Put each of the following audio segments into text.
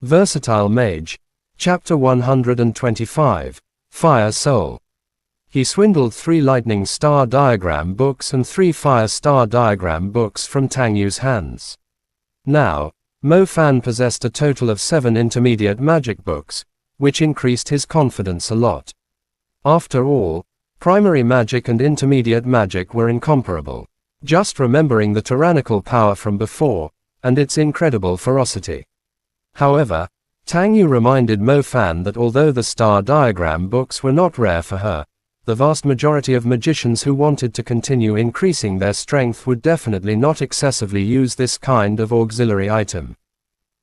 Versatile Mage. Chapter 125. Fire Soul. He swindled 3 lightning star diagram books and 3 fire star diagram books from Tang Yu's hands. Now, Mo Fan possessed a total of 7 intermediate magic books, which increased his confidence a lot. After all, primary magic and intermediate magic were incomparable. Just remembering the tyrannical power from before, and its incredible ferocity. However, Tang Yu reminded Mo Fan that although the star diagram books were not rare for her, the vast majority of magicians who wanted to continue increasing their strength would definitely not excessively use this kind of auxiliary item.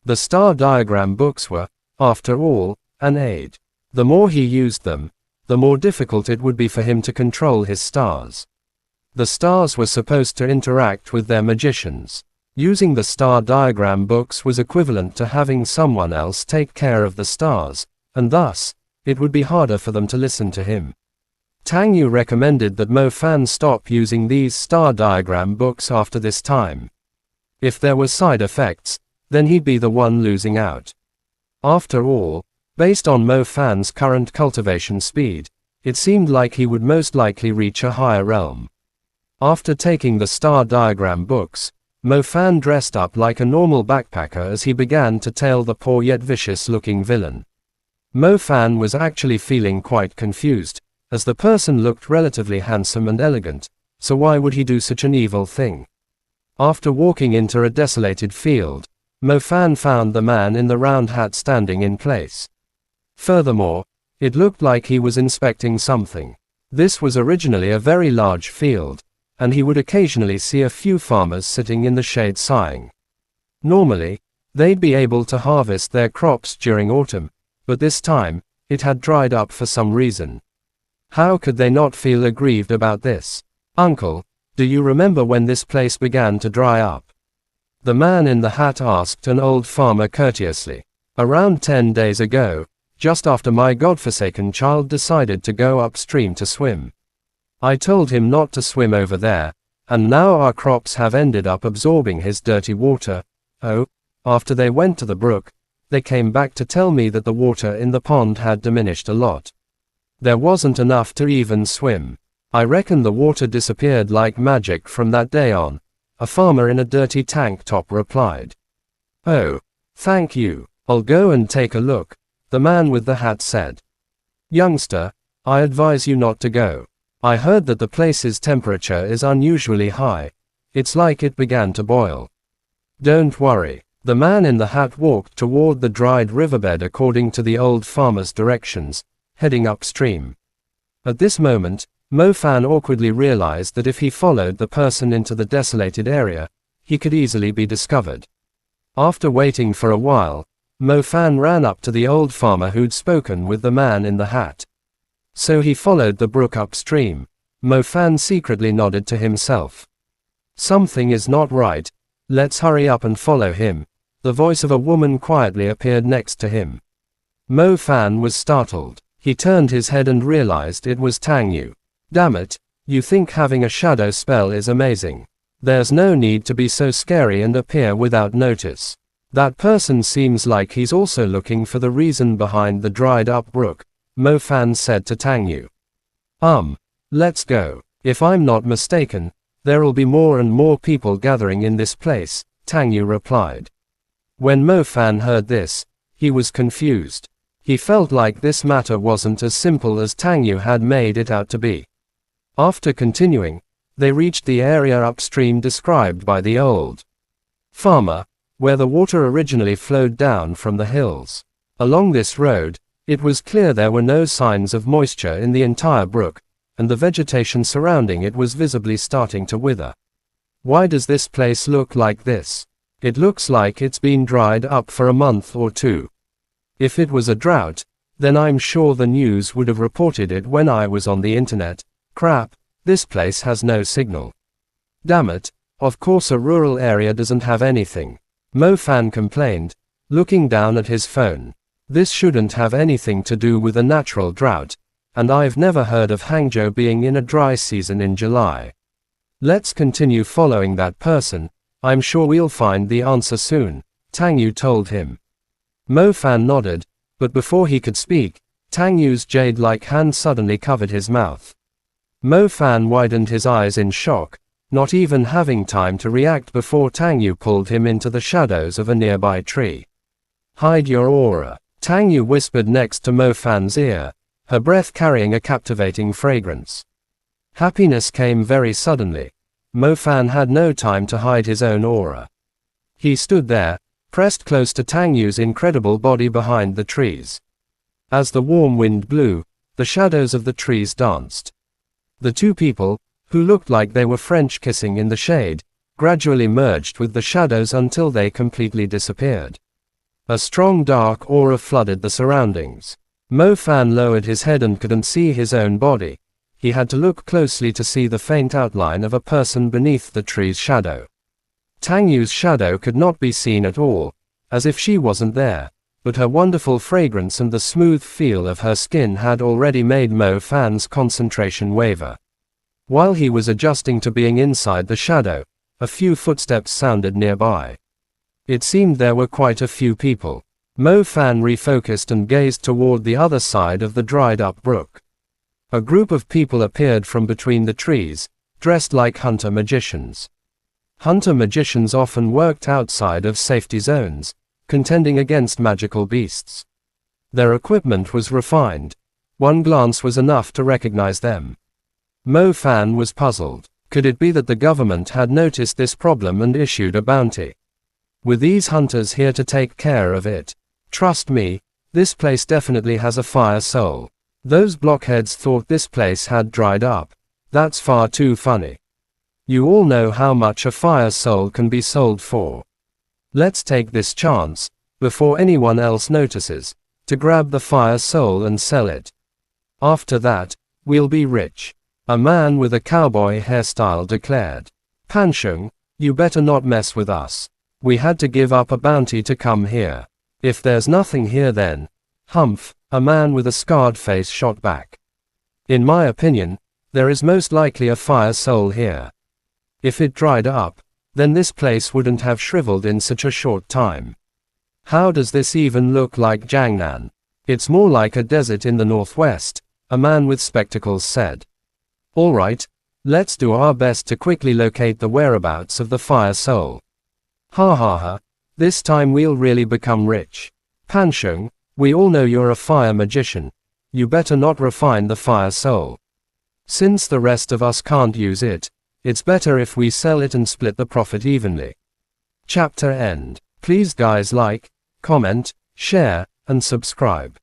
The star diagram books were, after all, an aid. The more he used them, the more difficult it would be for him to control his stars. The stars were supposed to interact with their magicians. Using the star diagram books was equivalent to having someone else take care of the stars, and thus, it would be harder for them to listen to him. Tang Yu recommended that Mo Fan stop using these star diagram books after this time. If there were side effects, then he'd be the one losing out. After all, based on Mo Fan's current cultivation speed, it seemed like he would most likely reach a higher realm. After taking the star diagram books, Mo Fan dressed up like a normal backpacker as he began to tail the poor yet vicious-looking villain. Mo Fan was actually feeling quite confused, as the person looked relatively handsome and elegant, so why would he do such an evil thing? After walking into a desolated field, Mo Fan found the man in the round hat standing in place. Furthermore, it looked like he was inspecting something. This was originally a very large field, and he would occasionally see a few farmers sitting in the shade sighing. Normally, they'd be able to harvest their crops during autumn, but this time, it had dried up for some reason. How could they not feel aggrieved about this? "Uncle, do you remember when this place began to dry up?" The man in the hat asked an old farmer courteously. "Around 10 days ago, just after my godforsaken child decided to go upstream to swim. I told him not to swim over there, and now our crops have ended up absorbing his dirty water. Oh, after they went to the brook, they came back to tell me that the water in the pond had diminished a lot. There wasn't enough to even swim. I reckon the water disappeared like magic from that day on," a farmer in a dirty tank top replied. "Oh, thank you. I'll go and take a look," the man with the hat said. "Youngster, I advise you not to go. I heard that the place's temperature is unusually high. It's like it began to boil." "Don't worry." The man in the hat walked toward the dried riverbed according to the old farmer's directions, heading upstream. At this moment, Mo Fan awkwardly realized that if he followed the person into the desolated area, he could easily be discovered. After waiting for a while, Mo Fan ran up to the old farmer who'd spoken with the man in the hat. So he followed the brook upstream. Mo Fan secretly nodded to himself. "Something is not right. Let's hurry up and follow him." The voice of a woman quietly appeared next to him. Mo Fan was startled. He turned his head and realized it was Tang Yu. "Damn it, you think having a shadow spell is amazing. There's no need to be so scary and appear without notice. That person seems like he's also looking for the reason behind the dried up brook," Mo Fan said to Tang Yu. Let's go. If I'm not mistaken, there'll be more and more people gathering in this place," Tang Yu replied. When Mo Fan heard this, he was confused. He felt like this matter wasn't as simple as Tang Yu had made it out to be. After continuing, they reached the area upstream described by the old farmer, where the water originally flowed down from the hills. Along this road, it was clear there were no signs of moisture in the entire brook, and the vegetation surrounding it was visibly starting to wither. "Why does this place look like this? It looks like it's been dried up for a month or 2. If it was a drought, then I'm sure the news would have reported it when I was on the internet. Crap, this place has no signal. Damn it, of course a rural area doesn't have anything," Mo Fan complained, looking down at his phone. "This shouldn't have anything to do with a natural drought, and I've never heard of Hangzhou being in a dry season in July. Let's continue following that person. I'm sure we'll find the answer soon," Tang Yu told him. Mo Fan nodded, but before he could speak, Tang Yu's jade-like hand suddenly covered his mouth. Mo Fan widened his eyes in shock, not even having time to react before Tang Yu pulled him into the shadows of a nearby tree. Hide your aura, Tang Yu whispered next to Mo Fan's ear, her breath carrying a captivating fragrance. Happiness came very suddenly. Mo Fan had no time to hide his own aura. He stood there, pressed close to Tang Yu's incredible body behind the trees. As the warm wind blew, the shadows of the trees danced. The two people, who looked like they were French kissing in the shade, gradually merged with the shadows until they completely disappeared. A strong dark aura flooded the surroundings. Mo Fan lowered his head and couldn't see his own body. He had to look closely to see the faint outline of a person beneath the tree's shadow. Tang Yu's shadow could not be seen at all, as if she wasn't there, but her wonderful fragrance and the smooth feel of her skin had already made Mo Fan's concentration waver. While he was adjusting to being inside the shadow, a few footsteps sounded nearby. It seemed there were quite a few people. Mo Fan refocused and gazed toward the other side of the dried-up brook. A group of people appeared from between the trees, dressed like hunter magicians. Hunter magicians often worked outside of safety zones, contending against magical beasts. Their equipment was refined. One glance was enough to recognize them. Mo Fan was puzzled. Could it be that the government had noticed this problem and issued a bounty? Were these hunters here to take care of it? Trust me, this place definitely has a fire soul. Those blockheads thought this place had dried up. That's far too funny. You all know how much a fire soul can be sold for. Let's take this chance, before anyone else notices, to grab the fire soul and sell it. After that, we'll be rich. A man with a cowboy hairstyle declared. Panshung, you better not mess with us. We had to give up a bounty to come here. If there's nothing here then, humph, a man with a scarred face shot back. In my opinion, there is most likely a fire soul here. If it dried up, then this place wouldn't have shriveled in such a short time. How does this even look like Jiangnan? It's more like a desert in the northwest, a man with spectacles said. Alright, let's do our best to quickly locate the whereabouts of the fire soul. Ha ha ha, this time we'll really become rich. Panshung, we all know you're a fire magician. You better not refine the fire soul. Since the rest of us can't use it, it's better if we sell it and split the profit evenly. Chapter end. Please guys like, comment, share, and subscribe.